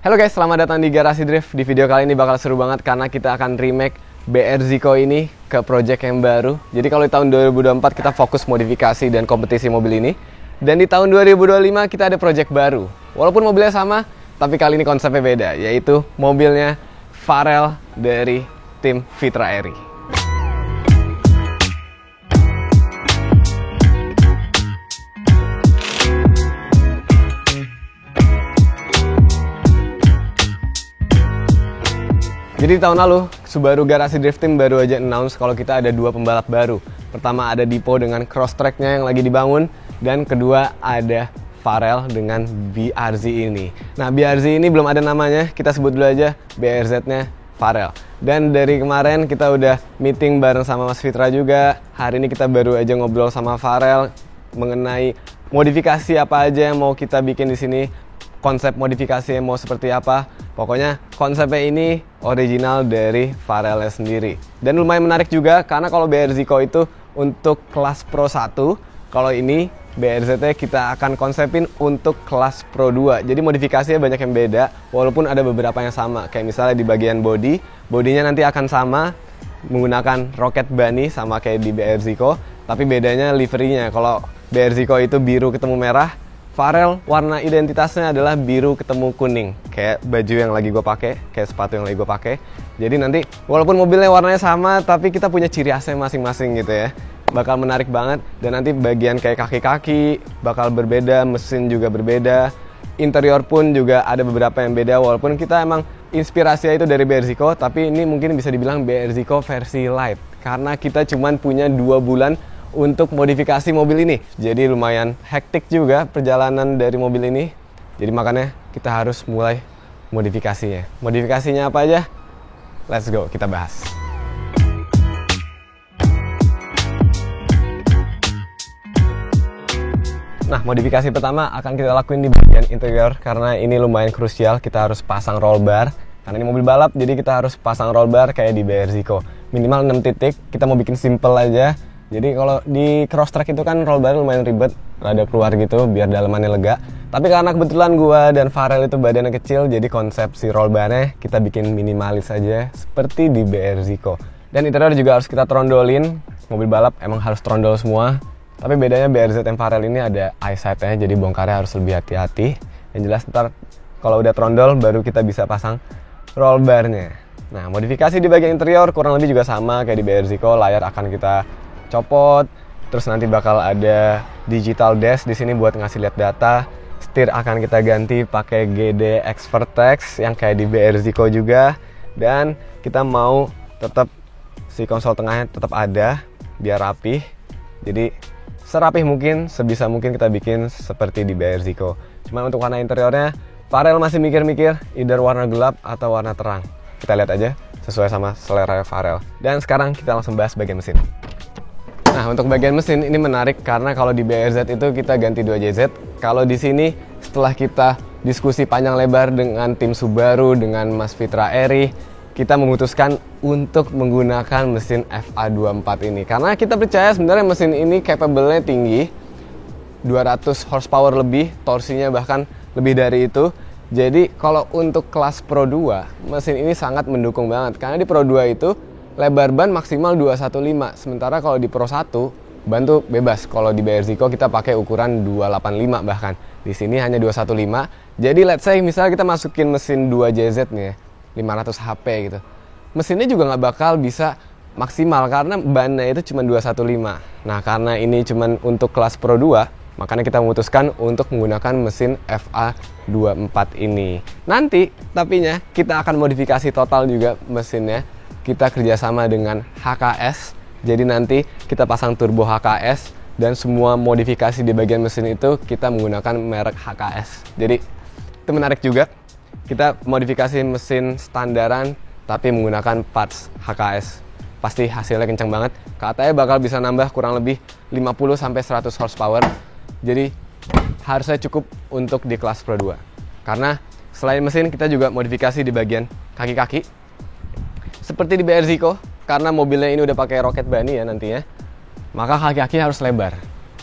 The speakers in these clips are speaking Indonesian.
Halo guys, selamat datang di Garasi Drift. Di video kali ini bakal seru banget karena kita akan remake BR Zico ini ke project yang baru. Jadi kalau di tahun 2024 kita fokus modifikasi dan kompetisi mobil ini. Dan di tahun 2025 kita ada project baru. Walaupun mobilnya sama, tapi kali ini konsepnya beda, yaitu mobilnya Pharrell dari tim Fitra Eri. Jadi di tahun lalu, Subaru Garasi Drift Team baru aja announce kalau kita ada dua pembalap baru. Pertama ada Dipo dengan cross track-nya yang lagi dibangun, dan kedua ada Pharrell dengan BRZ ini. Nah, BRZ ini belum ada namanya, kita sebut dulu aja BRZ-nya Pharrell. Dan dari kemarin kita udah meeting bareng sama Mas Fitra juga. Hari ini kita baru aja ngobrol sama Pharrell mengenai modifikasi apa aja yang mau kita bikin di sini. Konsep modifikasinya mau seperti apa. Pokoknya konsepnya ini original dari Pharrell sendiri. Dan lumayan menarik juga karena kalau BR Zico itu untuk kelas Pro 1, kalau ini BRZ kita akan konsepin untuk kelas Pro 2. Jadi modifikasinya banyak yang beda walaupun ada beberapa yang sama. Kayak misalnya di bagian bodinya nanti akan sama menggunakan roket bunny sama kayak di BR Zico, tapi bedanya liverynya. Kalau BR Zico itu biru ketemu merah, Pharrell warna identitasnya adalah biru ketemu kuning, kayak baju yang lagi gue pakai, kayak sepatu yang lagi gue pakai. Jadi nanti walaupun mobilnya warnanya sama, tapi kita punya ciri khasnya masing-masing gitu ya. Bakal menarik banget. Dan nanti bagian kayak kaki-kaki bakal berbeda, mesin juga berbeda, interior pun juga ada beberapa yang beda. Walaupun kita emang inspirasinya itu dari BR Zico, tapi ini mungkin bisa dibilang BR Zico versi light, karena kita cuman punya 2 bulan untuk modifikasi mobil ini. Jadi lumayan hektik juga perjalanan dari mobil ini. Jadi makanya kita harus mulai modifikasinya. Modifikasinya apa aja? Let's go, kita bahas. Nah, modifikasi pertama akan kita lakuin di bagian interior karena ini lumayan krusial. Kita harus pasang roll bar. Karena ini mobil balap, jadi kita harus pasang roll bar kayak di BR Zico. Minimal 6 titik. Kita mau bikin simple aja. Jadi kalau di cross track itu kan roll bar lumayan ribet, rada keluar gitu biar dalamannya lega. Tapi karena kebetulan gua dan Pharrell itu badannya kecil, jadi konsep si roll barnya kita bikin minimalis aja seperti di BR Zico. Dan interior juga harus kita trondolin. Mobil balap emang harus trondol semua. Tapi bedanya BRZ dan Pharrell ini ada eyesight-nya, jadi bongkarnya harus lebih hati-hati. Yang jelas ntar kalau udah trondol baru kita bisa pasang roll barnya. Nah, modifikasi di bagian interior kurang lebih juga sama kayak di BR Zico. Layar akan kita copot, terus nanti bakal ada digital dash di sini buat ngasih lihat data. Setir akan kita ganti pakai GD Expertex yang kayak di BR Zico juga, dan kita mau tetap si konsol tengahnya tetap ada biar rapih. Jadi serapih mungkin, sebisa mungkin kita bikin seperti di BR Zico. Cuma untuk warna interiornya Pharrell masih mikir-mikir either warna gelap atau warna terang. Kita lihat aja sesuai sama selera Pharrell. Dan sekarang kita langsung bahas bagian mesin. Nah, untuk bagian mesin ini menarik karena kalau di BRZ itu kita ganti 2JZ. Kalau di sini setelah kita diskusi panjang lebar dengan tim Subaru, dengan Mas Fitra Eri, kita memutuskan untuk menggunakan mesin FA24 ini. Karena kita percaya sebenarnya mesin ini capable-nya tinggi, 200 horsepower lebih, torsinya bahkan lebih dari itu. Jadi kalau untuk kelas Pro 2, mesin ini sangat mendukung banget. Karena di Pro 2 itu lebar ban maksimal 215, sementara kalau di Pro 1 ban tuh bebas. Kalau di BR Zico kita pakai ukuran 285 bahkan. Di sini hanya 215. Jadi let's say misalnya kita masukin mesin 2JZ nih ya, 500 HP gitu. Mesinnya juga nggak bakal bisa maksimal karena bannya itu cuma 215. Nah, karena ini cuma untuk kelas Pro 2, makanya kita memutuskan untuk menggunakan mesin FA24 ini. Nanti tapinya kita akan modifikasi total juga mesinnya. Kita kerjasama dengan HKS, jadi nanti kita pasang turbo HKS dan semua modifikasi di bagian mesin itu kita menggunakan merek HKS. Jadi itu menarik juga, kita modifikasi mesin standaran tapi menggunakan parts HKS. Pasti hasilnya kencang banget, katanya bakal bisa nambah kurang lebih 50-100 horsepower. Jadi harusnya cukup untuk di kelas Pro 2. Karena selain mesin kita juga modifikasi di bagian kaki-kaki. Seperti di BR Zico, karena mobilnya ini udah pakai roket bunny ya nantinya, maka kaki-kaki harus lebar.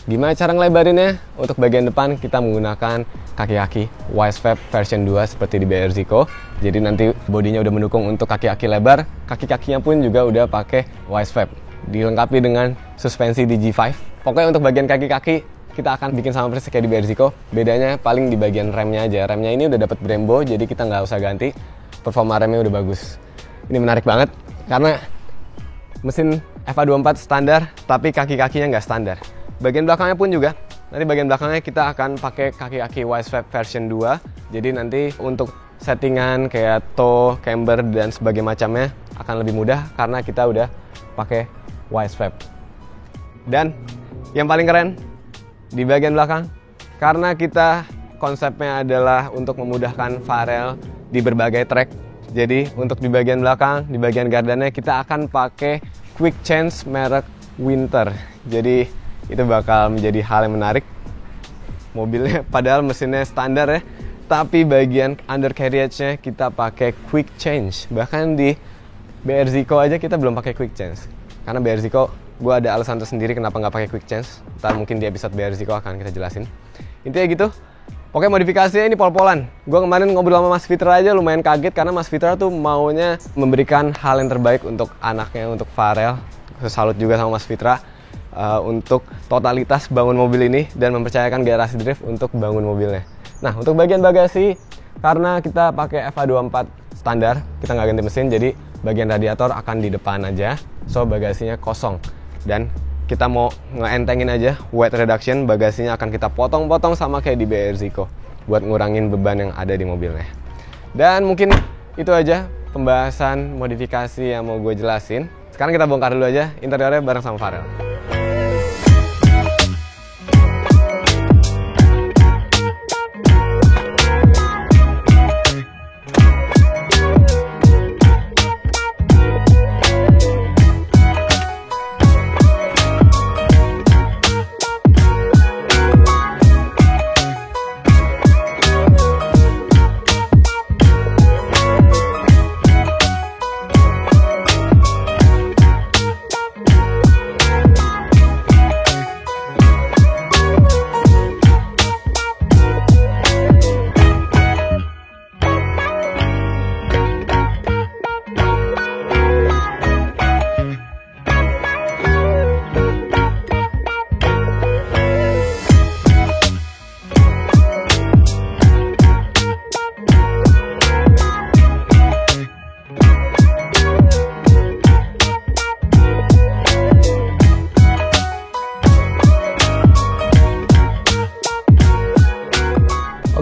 Gimana cara ngelebarinnya? Untuk bagian depan kita menggunakan kaki-kaki Wisevap version 2 seperti di BRZICO. Jadi nanti bodinya udah mendukung untuk kaki-kaki lebar, kaki-kakinya pun juga udah pakai Wisevap. Dilengkapi dengan suspensi di G5. Pokoknya untuk bagian kaki-kaki kita akan bikin sama persis kayak di BRZICO. Bedanya paling di bagian remnya aja. Remnya ini udah dapat Brembo, jadi kita nggak usah ganti. Performa remnya udah bagus. Ini menarik banget karena mesin FA24 standar, tapi kaki-kakinya nggak standar. Bagian belakangnya pun juga, nanti bagian belakangnya kita akan pakai kaki-kaki Wisevap version 2. Jadi nanti untuk settingan kayak toe, camber, dan sebagainya macamnya akan lebih mudah karena kita udah pakai Wisevap. Dan yang paling keren di bagian belakang, karena kita konsepnya adalah untuk memudahkan Pharrell di berbagai track. Jadi untuk di bagian belakang, di bagian gardannya kita akan pakai quick change merek Winter. Jadi itu bakal menjadi hal yang menarik. Mobilnya padahal mesinnya standar ya, tapi bagian undercarriage-nya kita pakai quick change. Bahkan di BRZICO aja kita belum pakai quick change. Karena BRZICO, gue ada alasan tersendiri kenapa nggak pakai quick change. Ntar mungkin di episode BRZICO akan kita jelasin. Intinya gitu. Oke, modifikasinya ini pol-polan. Gue kemarin ngobrol sama Mas Fitra aja lumayan kaget karena Mas Fitra tuh maunya memberikan hal yang terbaik untuk anaknya, untuk Pharrell. Salut juga sama Mas Fitra. Untuk totalitas bangun mobil ini dan mempercayakan Garasi Drift untuk bangun mobilnya. Nah, untuk bagian bagasi, karena kita pakai FA24 standar, kita nggak ganti mesin, jadi bagian radiator akan di depan aja, so bagasinya kosong. Dan kita mau ngeentengin aja weight reduction, bagasinya akan kita potong-potong sama kayak di BRZICO buat ngurangin beban yang ada di mobilnya. Dan mungkin itu aja pembahasan modifikasi yang mau gue jelasin. Sekarang kita bongkar dulu aja interiornya bareng sama Pharrell.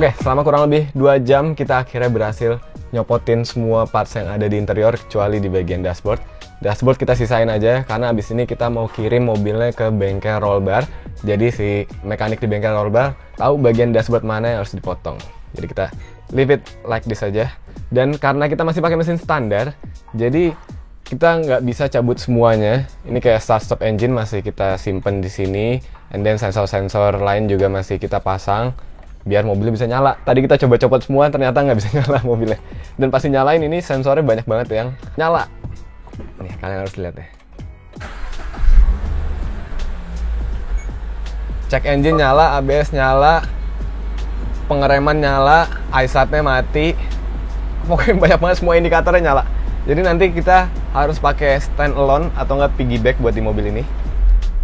Oke, selama kurang lebih 2 jam kita akhirnya berhasil nyopotin semua parts yang ada di interior kecuali di bagian dashboard. Dashboard kita sisain aja karena abis ini kita mau kirim mobilnya ke bengkel roll bar. Jadi si mekanik di bengkel roll bar tahu bagian dashboard mana yang harus dipotong. Jadi kita leave it like this aja. Dan karena kita masih pakai mesin standar, jadi kita nggak bisa cabut semuanya. Ini kayak start stop engine masih kita simpen di sini, and then sensor-sensor lain juga masih kita pasang biar mobilnya bisa nyala. Tadi kita coba copot semua, ternyata nggak bisa nyala mobilnya. Dan pasti nyalain, ini sensornya banyak banget yang nyala. Nih, kalian harus lihat deh. Cek engine nyala, ABS nyala, pengereman nyala, iSat-nya mati. Pokoknya banyak banget semua indikatornya nyala. Jadi nanti kita harus pakai stand alone atau nggak piggyback buat di mobil ini.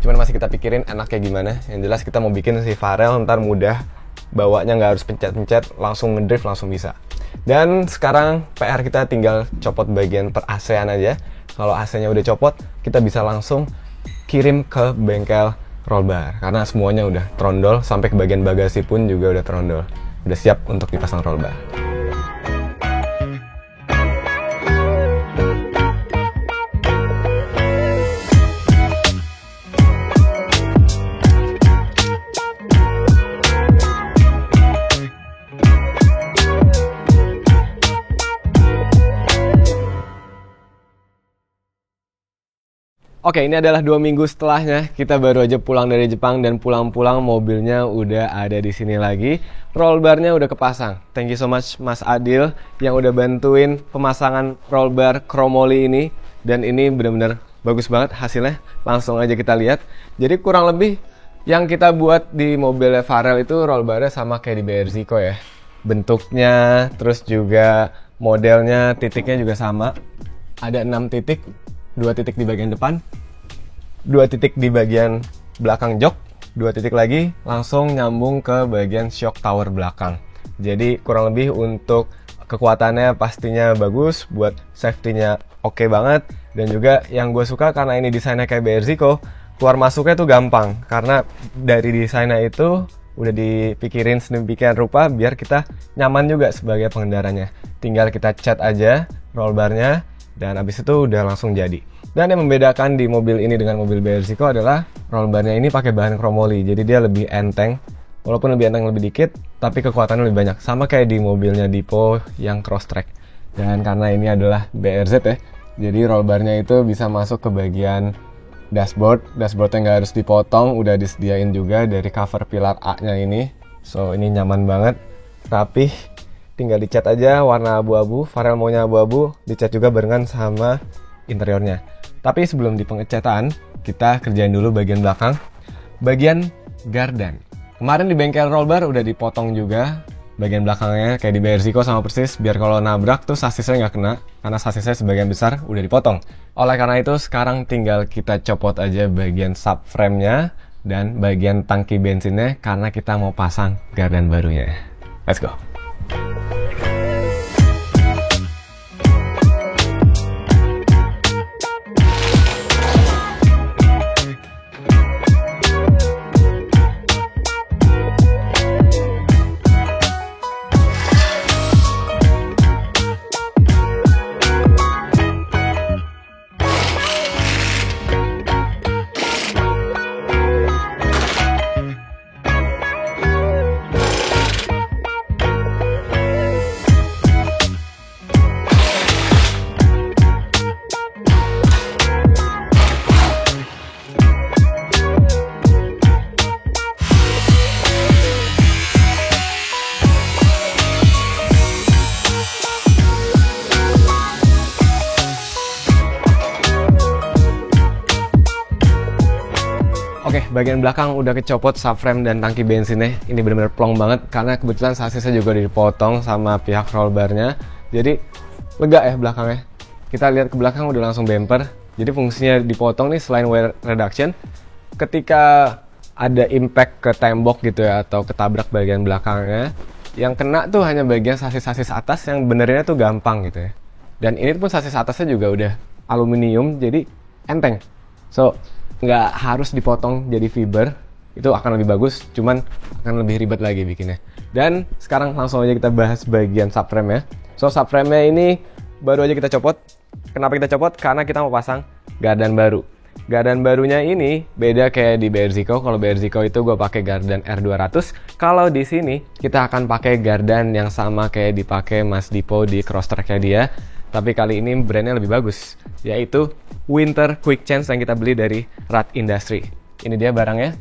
Cuman masih kita pikirin enaknya gimana. Yang jelas kita mau bikin si Pharrell ntar mudah, bawanya nggak harus pencet-pencet, langsung ngedrift langsung bisa. Dan sekarang PR kita tinggal copot bagian per AC-an aja. Kalau AC-nya udah copot, kita bisa langsung kirim ke bengkel roll bar karena semuanya udah trondol, sampai ke bagian bagasi pun juga udah trondol, udah siap untuk dipasang roll bar. Oke, ini adalah 2 minggu setelahnya. Kita baru aja pulang dari Jepang dan pulang-pulang mobilnya udah ada di sini lagi. Roll bar-nya udah kepasang. Thank you so much Mas Adil yang udah bantuin pemasangan roll bar Chromoly ini. Dan ini benar-benar bagus banget hasilnya. Langsung aja kita lihat. Jadi kurang lebih Yang kita buat di mobilnya Pharrell itu roll barnya sama kayak di BRZ-Co ya. Bentuknya, terus juga modelnya, titiknya juga sama. Ada 6 titik, 2 titik di bagian depan, 2 titik di bagian belakang jok, 2 titik lagi langsung nyambung ke bagian shock tower belakang. Jadi kurang lebih untuk kekuatannya pastinya bagus, buat safety-nya oke banget. Dan juga yang gue suka karena ini desainnya kayak BRZ-Co, keluar masuknya tuh gampang. Karena dari desainnya itu udah dipikirin sedemikian rupa biar kita nyaman juga sebagai pengendaranya. Tinggal kita cat aja roll barnya dan abis itu udah langsung jadi. Dan yang membedakan di mobil ini dengan mobil BRZ-Co adalah roll barnya ini pakai bahan chromoly, jadi dia lebih enteng. Walaupun lebih enteng lebih dikit, tapi kekuatannya lebih banyak. Sama kayak di mobilnya Dipo yang Crosstrek. Dan karena ini adalah BRZ ya, jadi roll barnya itu bisa masuk ke bagian dashboard. Dashboardnya nggak harus dipotong, udah disediain juga dari cover pilar A-nya ini. So ini nyaman banget, rapih. Tinggal dicat aja warna abu-abu, Pharrell maunya abu-abu, dicat juga barengan sama interiornya. Tapi sebelum di pengecatan, kita kerjain dulu bagian belakang. Bagian gardan. Kemarin di bengkel roll bar udah dipotong juga bagian belakangnya kayak di BRZ-Co sama persis, biar kalau nabrak tuh sasisnya nggak kena, karena sasisnya sebagian besar udah dipotong. Oleh karena itu sekarang tinggal kita copot aja bagian subframe-nya dan bagian tangki bensinnya karena kita mau pasang gardan barunya. Let's go! Oke, bagian belakang udah kecopot subframe dan tangki bensinnya. Ini benar-benar plong banget karena kebetulan sasisnya juga udah dipotong sama pihak roll barnya. Jadi lega ya belakangnya. Kita lihat ke belakang udah langsung bumper. Jadi fungsinya dipotong nih selain wear reduction, ketika ada impact ke tembok gitu ya atau ketabrak bagian belakangnya, yang kena tuh hanya bagian sasis-sasis atas yang benernya tuh gampang gitu ya. Dan ini pun sasis atasnya juga udah aluminium, jadi enteng. So nggak harus dipotong jadi fiber, itu akan lebih bagus, cuman akan lebih ribet lagi bikinnya. Dan sekarang langsung aja kita bahas bagian subframe ya. So subframe-nya ini baru aja kita copot. Kenapa kita copot? Karena kita mau pasang gardan baru. Gardan barunya ini beda kayak di BRZ-Co. Kalau BRZ-Co itu gue pakai gardan R200. Kalau di sini kita akan pakai gardan yang sama kayak dipakai Mas Dipo di Crosstrek-nya dia. Tapi kali ini brandnya lebih bagus, yaitu Winter Quick Change yang kita beli dari Rad Industry. Ini dia barangnya.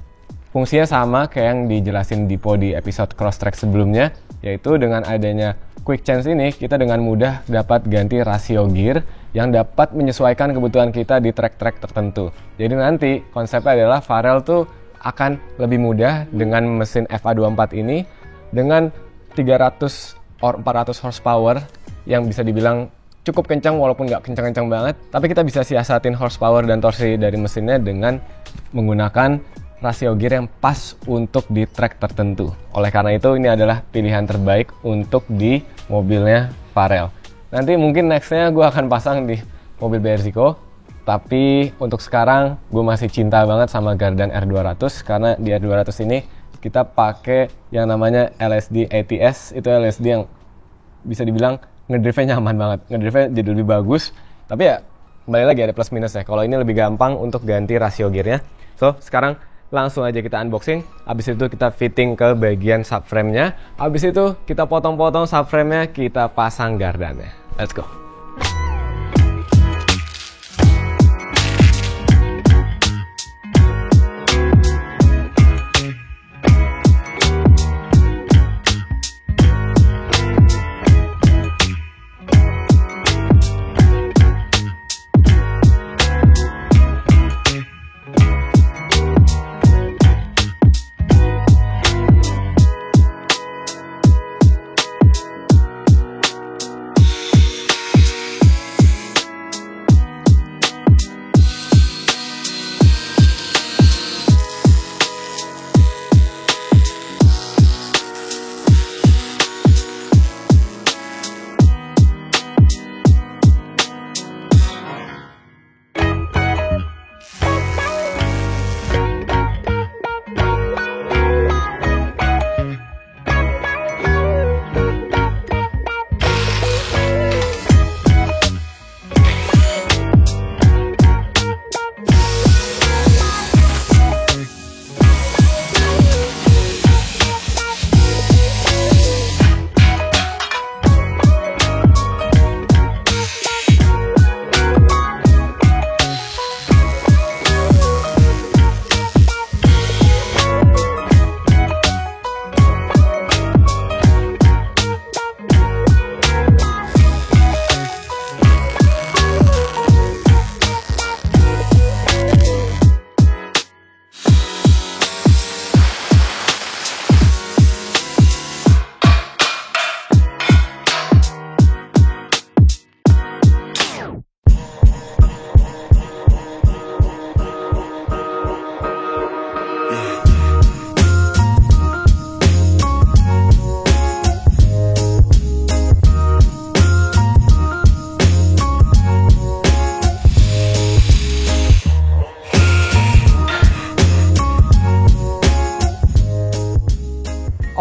Fungsinya sama kayak yang dijelasin Dipo di episode Crosstrek sebelumnya, yaitu dengan adanya Quick Change ini, kita dengan mudah dapat ganti rasio gear yang dapat menyesuaikan kebutuhan kita di trek-trek tertentu. Jadi nanti konsepnya adalah Pharrell tuh akan lebih mudah dengan mesin FA24 ini, dengan 300 or 400 horsepower yang bisa dibilang cukup kencang walaupun nggak kencang-kencang banget, tapi kita bisa siasatin horsepower dan torsi dari mesinnya dengan menggunakan rasio gear yang pas untuk di track tertentu. Oleh karena itu ini adalah pilihan terbaik untuk di mobilnya Pharrell. Nanti mungkin nextnya gue akan pasang di mobil BRZ-Co, tapi untuk sekarang gue masih cinta banget sama gardan R200 karena di R200 ini kita pakai yang namanya LSD ATS. Itu LSD yang bisa dibilang ngedrive-nya nyaman banget, ngedrive-nya jadi lebih bagus. Tapi ya kembali lagi ada plus minus ya. Kalau ini lebih gampang untuk ganti rasio gearnya. So sekarang langsung aja kita unboxing. Habis itu kita fitting ke bagian subframe-nya. Habis itu kita potong-potong subframe-nya, kita pasang gardannya. Let's go.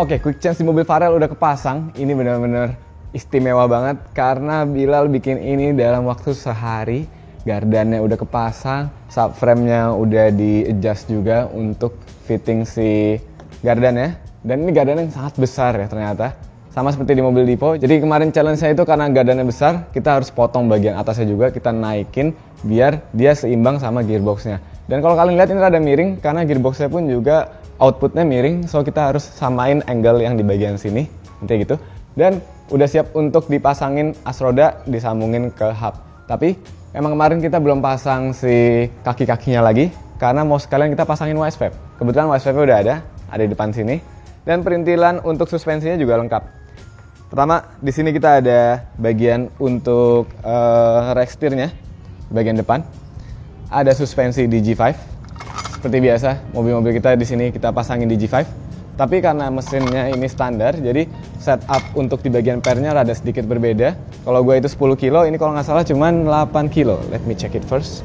Oke, quick change di mobil Farel udah kepasang. Ini benar-benar istimewa banget karena Bilal bikin ini dalam waktu sehari. Gardannya udah kepasang, subframe-nya udah di-adjust juga untuk fitting si gardannya. Dan ini gardan yang sangat besar ya ternyata. Sama seperti di mobil Dipo. Jadi kemarin challenge saya itu karena gardannya besar, kita harus potong bagian atasnya juga, kita naikin biar dia seimbang sama gearboxnya. Dan kalau kalian lihat ini rada miring karena gearboxnya pun juga outputnya miring, so kita harus samain angle yang di bagian sini, nanti gitu. Dan udah siap untuk dipasangin as roda, disambungin ke hub. Tapi emang kemarin kita belum pasang si kaki-kakinya lagi, karena mau sekalian kita pasangin wise-vac. Kebetulan wise-vacnya udah ada di depan sini. Dan perintilan untuk suspensinya juga lengkap. Pertama, di sini kita ada bagian untuk rack steer-nya, bagian depan. Ada suspensi di G5. Seperti biasa, mobil-mobil kita di sini kita pasangin di G5. Tapi karena mesinnya ini standar, jadi setup untuk di bagian pernya rada sedikit berbeda. Kalau gue itu 10 kilo, ini kalau nggak salah cuman 8 kilo. Let me check it first.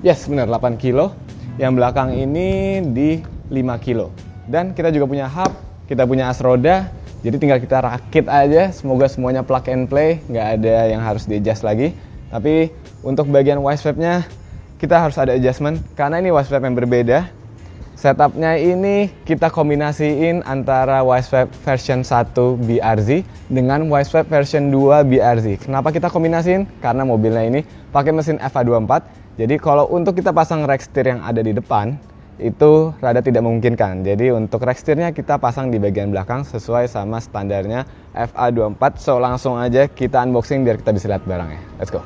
Yes, benar 8 kilo. Yang belakang ini di 5 kilo. Dan kita juga punya hub, kita punya as roda. Jadi tinggal kita rakit aja, semoga semuanya plug and play, nggak ada yang harus di-adjust lagi. Tapi untuk bagian wise-vac-nya, kita harus ada adjustment, karena ini wise-vac yang berbeda. Setupnya ini kita kombinasiin antara wise-vac version 1 BRZ dengan wise-vac version 2 BRZ. Kenapa kita kombinasiin? Karena mobilnya ini pakai mesin FA24. Jadi kalau untuk kita pasang rack steer yang ada di depan, itu rada tidak memungkinkan. Jadi untuk rack steer-nya kita pasang di bagian belakang sesuai sama standarnya FA24. So langsung aja kita unboxing biar kita bisa lihat barangnya. Let's go.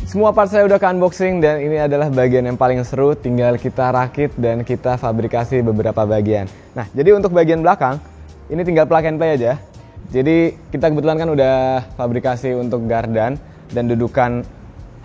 Semua part saya udah ke unboxing dan ini adalah bagian yang paling seru, tinggal kita rakit dan kita fabrikasi beberapa bagian. Nah, jadi untuk bagian belakang, ini tinggal plug and play aja. Jadi kita kebetulan kan udah fabrikasi untuk gardan dan dudukan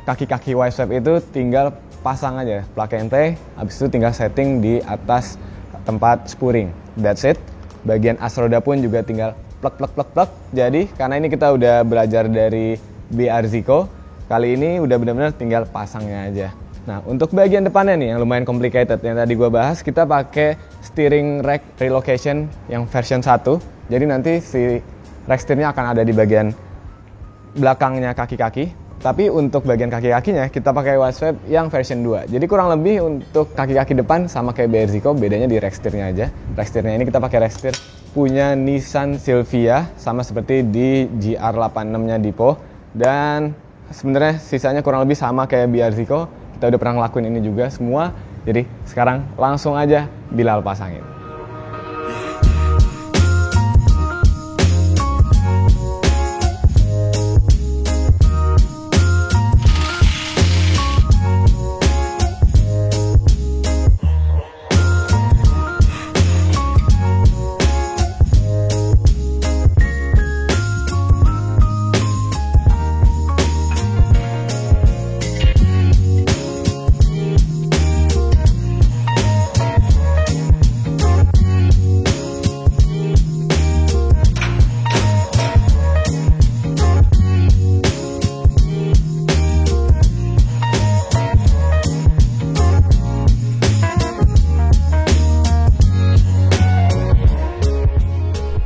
kaki-kaki wise-vac itu tinggal pasang aja, plug and play, habis itu tinggal setting di atas tempat spooring. That's it. Bagian as roda pun juga tinggal plug. Jadi karena ini kita udah belajar dari BRZ-Co, kali ini udah benar-benar tinggal pasangnya aja. Nah, untuk bagian depannya nih yang lumayan complicated, yang tadi gua bahas, kita pakai steering rack relocation yang version 1. Jadi nanti si rack steernya akan ada di bagian belakangnya kaki-kaki. Tapi untuk bagian kaki-kakinya kita pakai wise-vac yang version 2. Jadi kurang lebih untuk kaki-kaki depan sama kayak BRZ-Co, bedanya di rack steernya aja. Rack steernya ini kita pakai rack steer punya Nissan Silvia, sama seperti di GR86-nya Dipo. Dan sebenarnya sisanya kurang lebih sama kayak BRZ-Co. Kita udah pernah ngelakuin ini juga semua. Jadi sekarang langsung aja Bilal pasangin.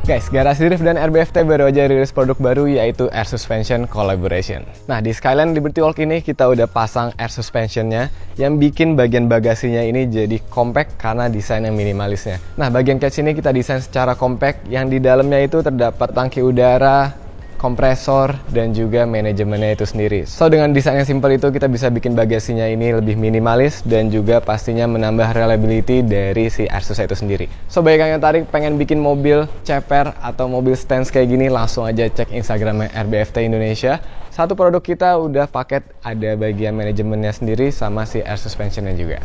Guys, Garasi Drift dan RBFT baru aja rilis produk baru yaitu Air Suspension Collaboration. Nah, di Skyline Liberty Walk ini kita udah pasang air suspensionnya yang bikin bagian bagasinya ini jadi compact karena desain yang minimalisnya. Nah, bagian catch ini kita desain secara compact yang di dalamnya itu terdapat tangki udara, kompresor, dan juga manajemennya itu sendiri. So, dengan desain yang simple itu kita bisa bikin bagasinya ini lebih minimalis dan juga pastinya menambah reliability dari si air suspension itu sendiri. So, bagi kalian yang tarik pengen bikin mobil ceper atau mobil stance kayak gini, langsung aja cek Instagramnya RBFT Indonesia. Satu produk kita udah paket, ada bagian manajemennya sendiri sama si air suspensionnya juga.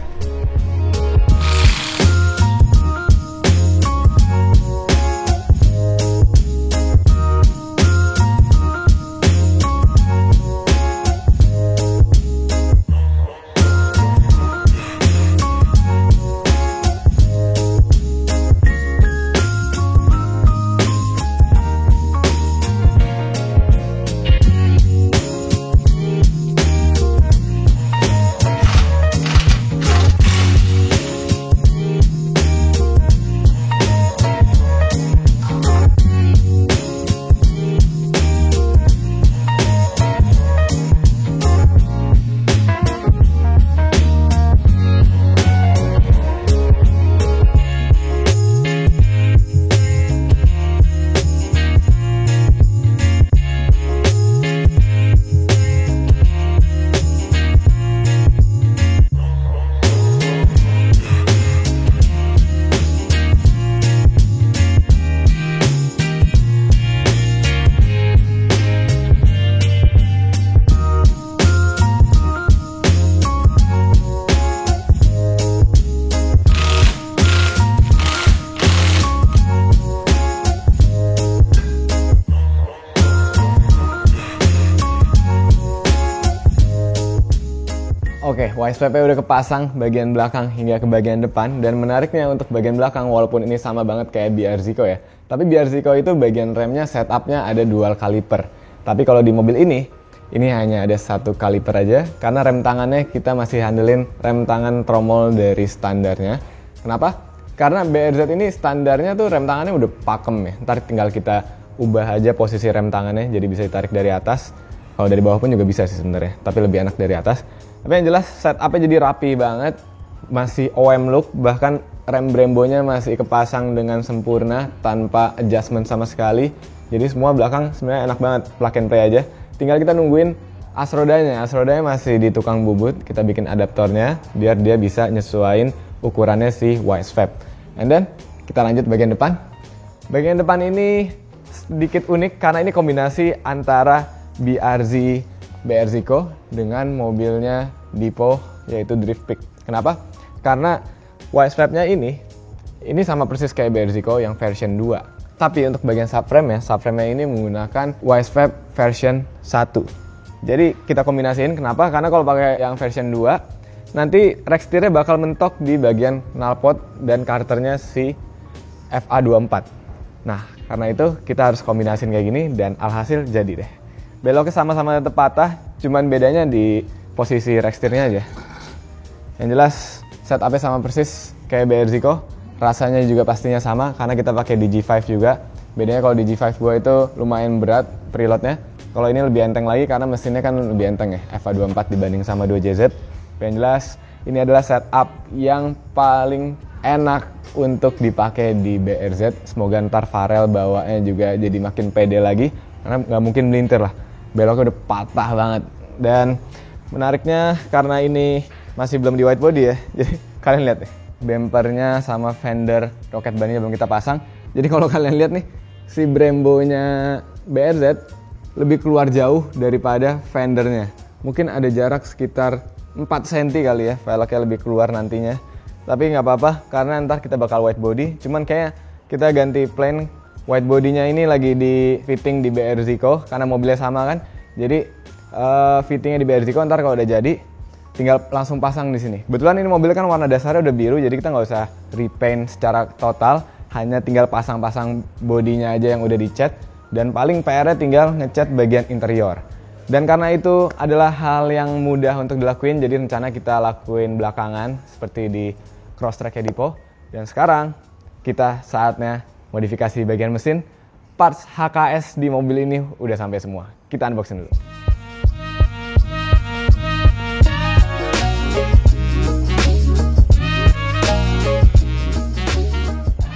Oke, WiseWrap udah kepasang bagian belakang hingga ke bagian depan. Dan menariknya untuk bagian belakang, walaupun ini sama banget kayak BRZico ya, tapi BRZico itu bagian remnya setupnya ada dual kaliper. Tapi kalau di mobil ini hanya ada satu kaliper aja, karena rem tangannya kita masih handelin rem tangan tromol dari standarnya. Kenapa? Karena BRZ ini standarnya tuh rem tangannya udah pakem ya. Ntar tinggal kita ubah aja posisi rem tangannya jadi bisa ditarik dari atas. Kalau dari bawah pun juga bisa sih sebenarnya, tapi lebih enak dari atas. Tapi yang jelas setupnya jadi rapi banget, masih OM look, bahkan rem Brembo-nya masih kepasang dengan sempurna tanpa adjustment sama sekali. Jadi semua belakang sebenarnya enak banget, plug and play aja. Tinggal kita nungguin as rodanya masih di tukang bubut, kita bikin adaptornya biar dia bisa nyesuaiin ukurannya si WiseWrap. And then kita lanjut bagian depan. Bagian depan ini sedikit unik karena ini kombinasi antara BRZico dengan mobilnya Dipo yaitu Drift Peak. Kenapa? Karena WiseWrap-nya ini sama persis kayak BRZico yang version 2. Tapi untuk bagian subframe-nya ini menggunakan WiseWrap version 1. Jadi kita kombinasiin, kenapa? Karena kalau pakai yang version 2 nanti rack steer-nya bakal mentok di bagian knalpot dan karternya si FA24. Nah, karena itu kita harus kombinasiin kayak gini dan alhasil jadi deh. Beloknya sama-sama tetap patah, cuman bedanya di posisi rack steer-nya aja. Yang jelas setupnya sama persis kayak BRZico, rasanya juga pastinya sama karena kita pakai Digi5 juga. Bedanya kalau Digi5 gua itu lumayan berat preloadnya. Kalau ini lebih enteng lagi karena mesinnya kan lebih enteng ya, FA24 dibanding sama 2JZ. Yang jelas ini adalah setup yang paling enak untuk dipakai di BRZ. Semoga ntar Farel bawanya juga jadi makin pede lagi karena nggak mungkin melintir lah. Beloknya udah patah banget. Dan menariknya karena ini masih belum di white body ya, jadi kalian lihat nih, bumpernya sama fender roket bannya belum kita pasang. Jadi kalau kalian lihat nih, si Brembo-nya BRZ lebih keluar jauh daripada fendernya. Mungkin ada jarak sekitar 4 cm kali ya, velgnya lebih keluar nantinya. Tapi nggak apa-apa karena ntar kita bakal white body. Cuman kayak kita ganti plain. White body-nya ini lagi di fitting di BRZico karena mobilnya sama kan. Jadi fittingnya di BRZico, ntar kalau udah jadi tinggal langsung pasang di sini. Kebetulan ini mobil kan warna dasarnya udah biru, jadi kita nggak usah repaint secara total, hanya tinggal pasang-pasang bodinya aja yang udah dicat. Dan paling PR-nya tinggal ngecat bagian interior. Dan karena itu adalah hal yang mudah untuk dilakuin, jadi rencana kita lakuin belakangan seperti di Crosstrek Dipo. Dan sekarang kita saatnya modifikasi bagian mesin. Parts HKS di mobil ini udah sampai semua. Kita unboxing dulu.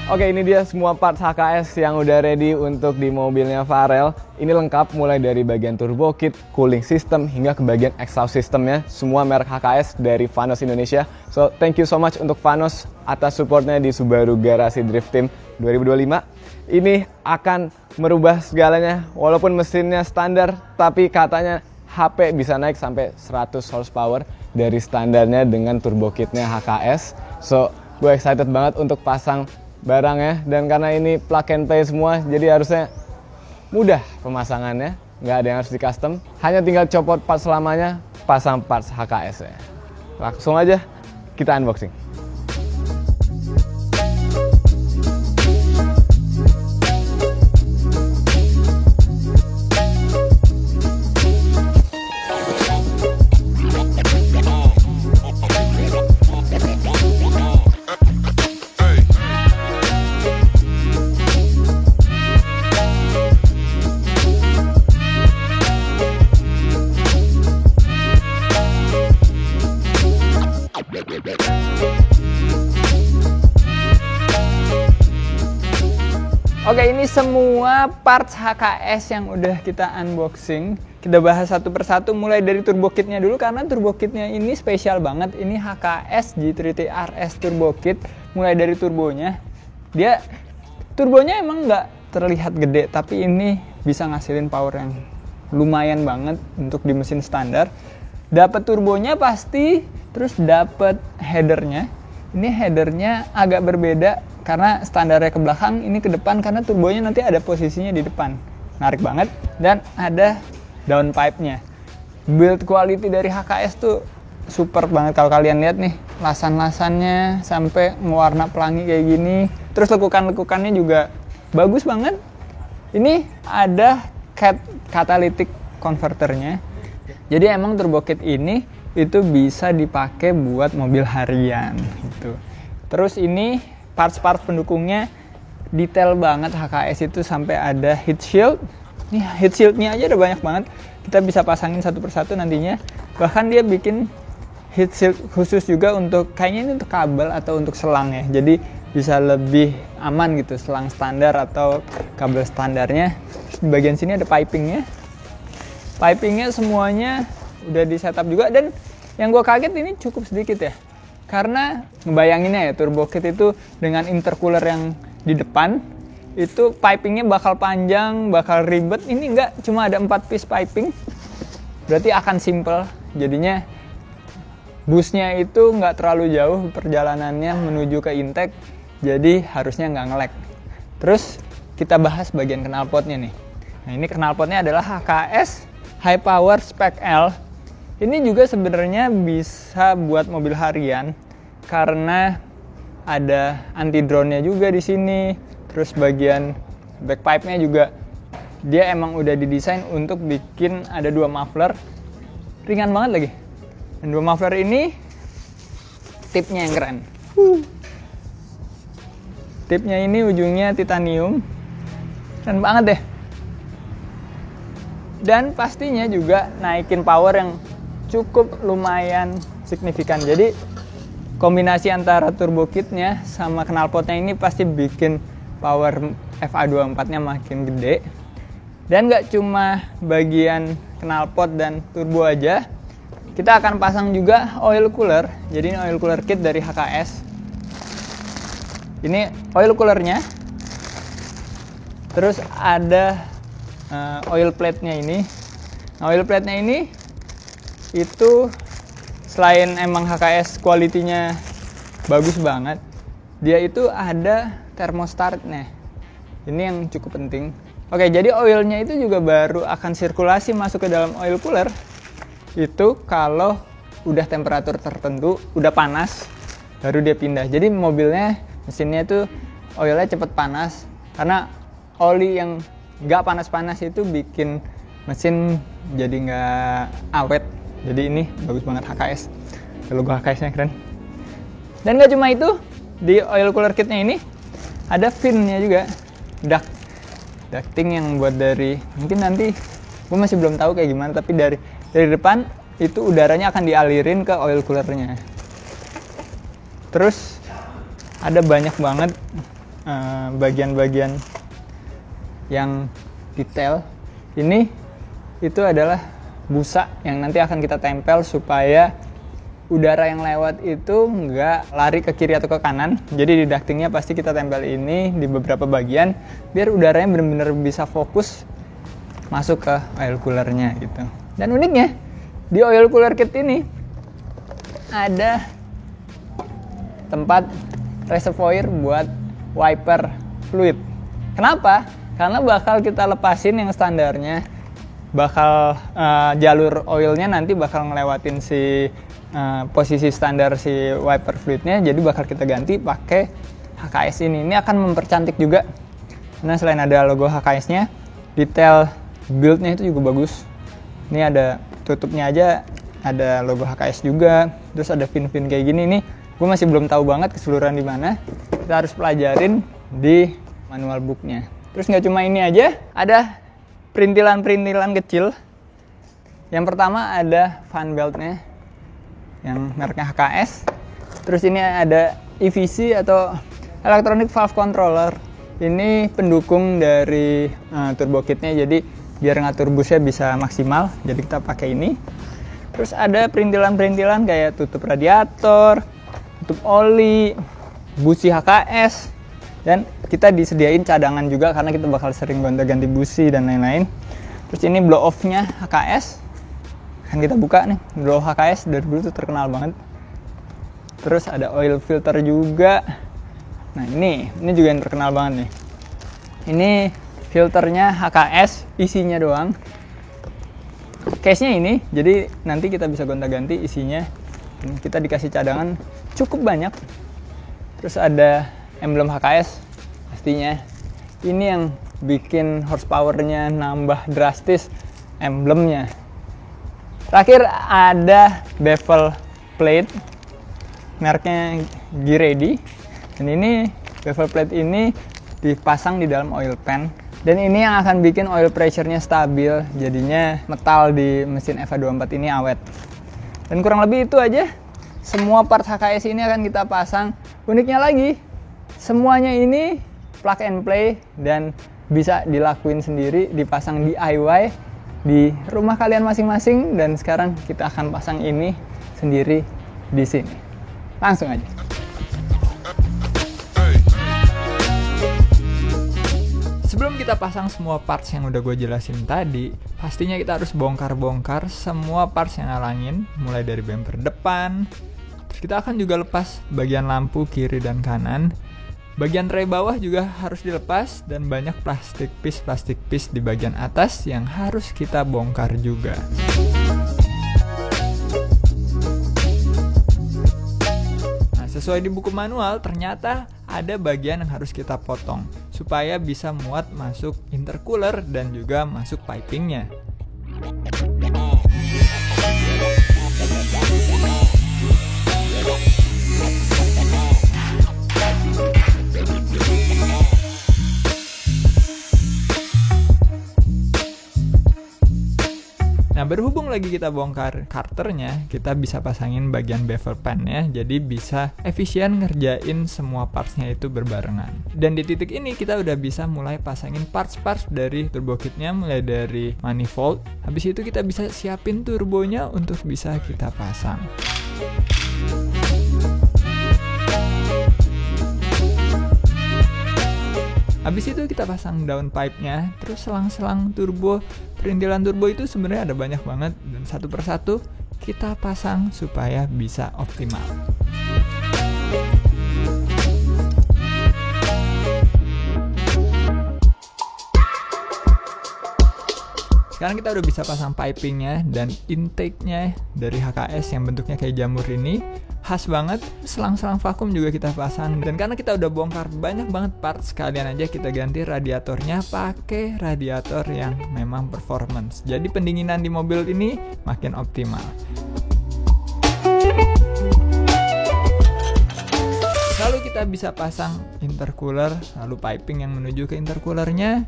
Oke, ini dia semua parts HKS yang udah ready untuk di mobilnya Farel. Ini lengkap mulai dari bagian turbo kit, cooling system, hingga ke bagian exhaust systemnya. Semua merek HKS dari Vanos Indonesia. So, thank you so much untuk Vanos atas supportnya di Subaru Garasi Drift Team 2025. Ini akan merubah segalanya. Walaupun mesinnya standar, tapi katanya HP bisa naik sampai 100 horsepower dari standarnya dengan turbo kitnya HKS. So, gue excited banget untuk pasang barangnya, dan karena ini plug and play semua, jadi harusnya mudah pemasangannya, nggak ada yang harus di custom, hanya tinggal copot parts selamanya, pasang parts HKS ya. Langsung aja kita unboxing. Oke, ini semua parts HKS yang udah kita unboxing. Kita bahas satu persatu, mulai dari turbo kitnya dulu karena turbo kitnya ini spesial banget. Ini HKS G3T RS Turbo Kit. Mulai dari turbonya, turbonya emang nggak terlihat gede, tapi ini bisa ngasilin power yang lumayan banget untuk di mesin standar. Dapat turbonya pasti, terus dapat headernya. Ini headernya agak berbeda karena standarnya ke belakang, ini ke depan karena turbonya nanti ada posisinya di depan. Menarik banget. Dan ada downpipe-nya. Build quality dari HKS tuh super banget. Kalau kalian lihat nih, lasan-lasannya sampai mewarna pelangi kayak gini. Terus lekukan-lekukannya juga bagus banget. Ini ada catalytic converternya. Jadi emang turbo kit ini itu bisa dipakai buat mobil harian gitu. Terus ini parts-parts pendukungnya detail banget. HKS itu sampai ada heat shield. Nih heat shieldnya aja udah banyak banget. Kita bisa pasangin satu persatu nantinya. Bahkan dia bikin heat shield khusus juga untuk, kayaknya ini untuk kabel atau untuk selang ya. Jadi bisa lebih aman gitu, selang standar atau kabel standarnya. Terus di bagian sini ada pipingnya. Pipingnya semuanya udah di setup juga, dan yang gue kaget ini cukup sedikit ya. Karena ngebayanginnya ya, turbo kit itu dengan intercooler yang di depan, itu pipingnya bakal panjang, bakal ribet. Ini enggak, cuma ada 4 piece piping. Berarti akan simple. Jadinya busnya itu nggak terlalu jauh perjalanannya menuju ke intake, jadi harusnya nggak nge-lag. Terus kita bahas bagian knalpotnya nih. Nah ini knalpotnya adalah HKS High Power Spec L. Ini juga sebenarnya bisa buat mobil harian karena ada anti drone-nya juga di sini. Terus bagian backpipe-nya juga dia emang udah didesain untuk bikin ada 2 muffler, ringan banget lagi. Dan 2 muffler ini tipnya yang keren. Tipnya ini ujungnya titanium, keren banget deh. Dan pastinya juga naikin power yang cukup lumayan signifikan. Jadi kombinasi antara turbo kitnya sama knalpotnya ini pasti bikin power FA24-nya makin gede. Dan nggak cuma bagian knalpot dan turbo aja, kita akan pasang juga oil cooler. Jadi ini oil cooler kit dari HKS. Ini oil coolernya. Terus ada oil plate-nya ini. Nah, oil plate-nya ini itu selain emang HKS quality-nya bagus banget, dia itu ada thermostatnya. Ini yang cukup penting. Oke, jadi oilnya itu juga baru akan sirkulasi masuk ke dalam oil cooler itu kalau udah temperatur tertentu, udah panas, baru dia pindah. Jadi mobilnya, mesinnya itu oilnya cepet panas, karena oli yang nggak panas-panas itu bikin mesin jadi nggak awet. Jadi ini bagus banget HKS, logo HKS-nya keren. Dan nggak cuma itu, di oil cooler kitnya ini ada fin-nya juga, ducting yang buat dari, mungkin nanti gue masih belum tahu kayak gimana, tapi dari depan itu udaranya akan dialirin ke oil coolernya. Terus ada banyak banget bagian-bagian yang detail. Ini itu adalah busa yang nanti akan kita tempel supaya udara yang lewat itu nggak lari ke kiri atau ke kanan. Jadi di ductingnya pasti kita tempel ini di beberapa bagian biar udaranya benar-benar bisa fokus masuk ke oil coolernya gitu. Dan uniknya di oil cooler kit ini ada tempat reservoir buat wiper fluid. Kenapa? Karena bakal kita lepasin yang standarnya, bakal jalur oilnya nanti bakal ngelewatin si posisi standar si wiper fluidnya, jadi bakal kita ganti pakai HKS ini. Ini akan mempercantik juga, karena selain ada logo HKS-nya, detail build-nya itu juga bagus. Ini ada tutupnya aja, ada logo HKS juga, terus ada fin-fin kayak gini. Nih, gue masih belum tahu banget keseluruhan di mana. Kita harus pelajarin di manual book-nya. Terus nggak cuma ini aja, ada perintilan-perintilan kecil. Yang pertama ada fan belt-nya yang mereknya HKS. Terus ini ada EVC atau Electronic Valve Controller. Ini pendukung dari turbo kitnya, jadi biar ngatur busnya bisa maksimal. Jadi kita pakai ini. Terus ada perintilan-perintilan kayak tutup radiator, tutup oli, busi HKS. Dan kita disediain cadangan juga karena kita bakal sering gonta-ganti busi dan lain-lain. Terus ini blow off-nya HKS. Kan kita buka nih, blow off HKS dari dulu tuh terkenal banget. Terus ada oil filter juga. Nah ini juga yang terkenal banget nih. Ini filternya HKS, isinya doang. Case-nya ini, jadi nanti kita bisa gonta-ganti isinya. Dan kita dikasih cadangan cukup banyak. Terus ada emblem HKS pastinya. Ini yang bikin horsepower-nya nambah drastis, emblemnya. Terakhir ada bevel plate mereknya Giredi. Dan ini bevel plate ini dipasang di dalam oil pan. Dan ini yang akan bikin oil pressure-nya stabil, jadinya metal di mesin EVA24 ini awet. Dan kurang lebih itu aja. Semua part HKS ini akan kita pasang. Uniknya lagi, semuanya ini plug and play dan bisa dilakuin sendiri, dipasang DIY di rumah kalian masing-masing. Dan sekarang kita akan pasang ini sendiri di sini. Langsung aja. Sebelum kita pasang semua parts yang udah gue jelasin tadi, pastinya kita harus bongkar-bongkar semua parts yang ngalangin, mulai dari bumper depan. Terus kita akan juga lepas bagian lampu kiri dan kanan. Bagian tray bawah juga harus dilepas, dan banyak plastik piece di bagian atas yang harus kita bongkar juga. Nah, sesuai di buku manual, ternyata ada bagian yang harus kita potong supaya bisa muat masuk intercooler dan juga masuk pipingnya. Nah, berhubung lagi kita bongkar karternya, kita bisa pasangin bagian bevel pan-nya, jadi bisa efisien ngerjain semua parts-nya itu berbarengan. Dan di titik ini kita udah bisa mulai pasangin parts-parts dari turbo kit-nya, mulai dari manifold. Habis itu kita bisa siapin turbonya untuk bisa kita pasang. Habis itu kita pasang downpipe-nya, terus selang-selang turbo. Perintilan turbo itu sebenarnya ada banyak banget, dan satu persatu kita pasang supaya bisa optimal. Sekarang kita udah bisa pasang pipingnya dan intake-nya dari HKS yang bentuknya kayak jamur ini. Khas banget, selang-selang vakum juga kita pasang. Dan karena kita udah bongkar banyak banget parts, sekalian aja kita ganti radiatornya pakai radiator yang memang performance. Jadi pendinginan di mobil ini makin optimal. Lalu kita bisa pasang intercooler, lalu piping yang menuju ke intercoolernya.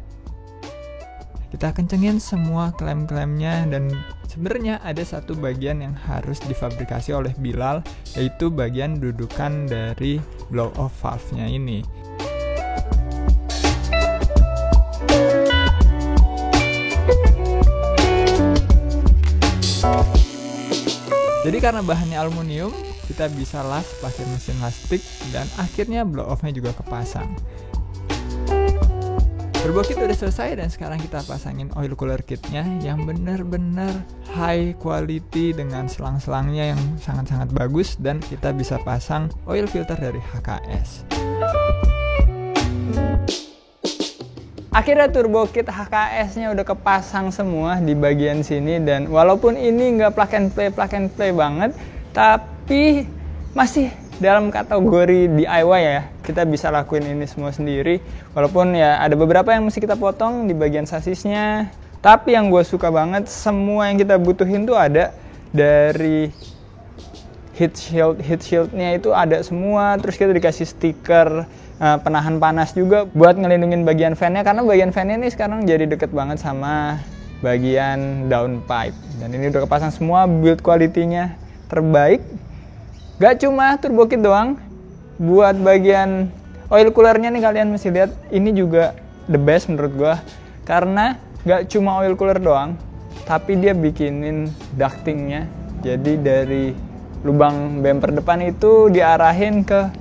Kita kencengin semua klem-klemnya, dan sebenarnya ada satu bagian yang harus difabrikasi oleh Bilal, yaitu bagian dudukan dari blow off valve-nya ini. Jadi karena bahannya aluminium, kita bisa las pakai mesin lastik, dan akhirnya blow off-nya juga kepasang. Turbo kit udah selesai, dan sekarang kita pasangin oil cooler kitnya yang benar-benar high quality dengan selang-selangnya yang sangat-sangat bagus, dan kita bisa pasang oil filter dari HKS. Akhirnya turbo kit HKS-nya udah kepasang semua di bagian sini, dan walaupun ini nggak plug and play banget, tapi masih dalam kategori DIY ya. Kita bisa lakuin ini semua sendiri, walaupun ya ada beberapa yang mesti kita potong di bagian sasisnya. Tapi yang gue suka banget, semua yang kita butuhin tuh ada. Dari heat shieldnya itu ada semua. Terus kita dikasih stiker penahan panas juga buat ngelindungin bagian fan-nya, karena bagian fan-nya ini sekarang jadi deket banget sama bagian downpipe. Dan ini udah kepasang semua, build quality-nya terbaik. Gak cuma turbo kit doang, buat bagian oil coolernya nih kalian mesti lihat, ini juga the best menurut gua, karena gak cuma oil cooler doang, tapi dia bikinin ductingnya. Jadi dari lubang bumper depan itu diarahin ke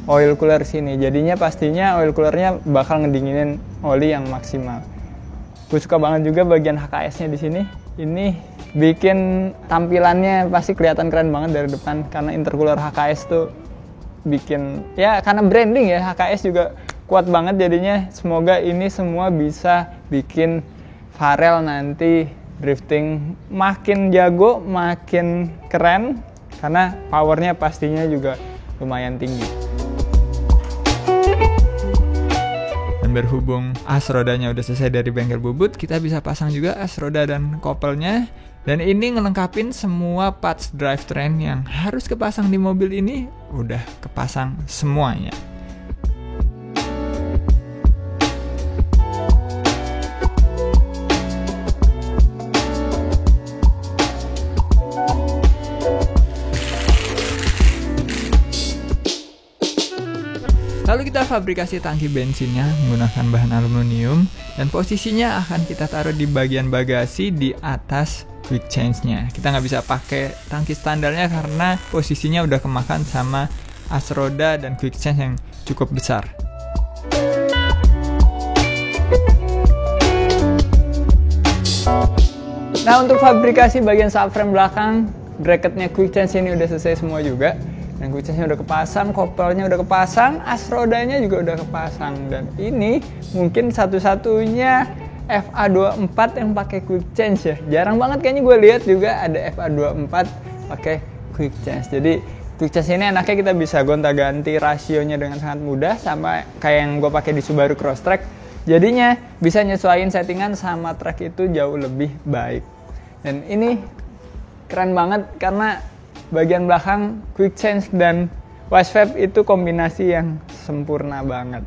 oil cooler sini, jadinya pastinya oil coolernya bakal ngedinginin oli yang maksimal. Gue suka banget juga bagian HKS-nya di sini. Ini bikin tampilannya pasti kelihatan keren banget dari depan, karena intercooler HKS tuh bikin, ya karena branding ya, HKS juga kuat banget jadinya. Semoga ini semua bisa bikin Farel nanti drifting makin jago, makin keren, karena powernya pastinya juga lumayan tinggi. Dan berhubung as rodanya udah selesai dari bengkel bubut, kita bisa pasang juga as roda dan kopelnya. Dan ini ngelengkapin semua parts drivetrain yang harus kepasang di mobil ini, udah kepasang semuanya. Lalu kita fabrikasi tangki bensinnya menggunakan bahan aluminium dan posisinya akan kita taruh di bagian bagasi di atas quick change-nya. Kita nggak bisa pakai tangki standarnya karena posisinya udah kemakan sama as roda dan quick change yang cukup besar. Nah, untuk fabrikasi bagian subframe belakang, bracketnya quick change ini udah selesai semua juga. Dan quick change-nya udah kepasang, kopelnya udah kepasang, as rodanya juga udah kepasang. Dan ini mungkin satu-satunya FA24 yang pakai quick change ya. Jarang banget kayaknya gue lihat juga ada FA24 pakai quick change. Jadi quick change ini enaknya kita bisa gonta-ganti rasionya dengan sangat mudah, sama kayak yang gue pakai di Subaru Crosstrek. Jadinya bisa nyesuaiin settingan sama track itu jauh lebih baik. Dan ini keren banget karena bagian belakang quick change dan wasp itu kombinasi yang sempurna banget.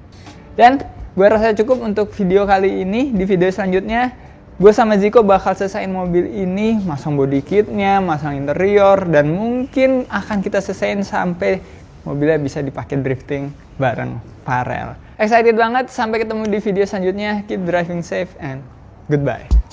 Dan gue rasa cukup untuk video kali ini. Di video selanjutnya gue sama Ziko bakal selesaiin mobil ini, masang body kitnya, masang interior, dan mungkin akan kita selesaiin sampai mobilnya bisa dipakai drifting bareng Farel. Excited banget, sampai ketemu di video selanjutnya. Keep driving safe and goodbye.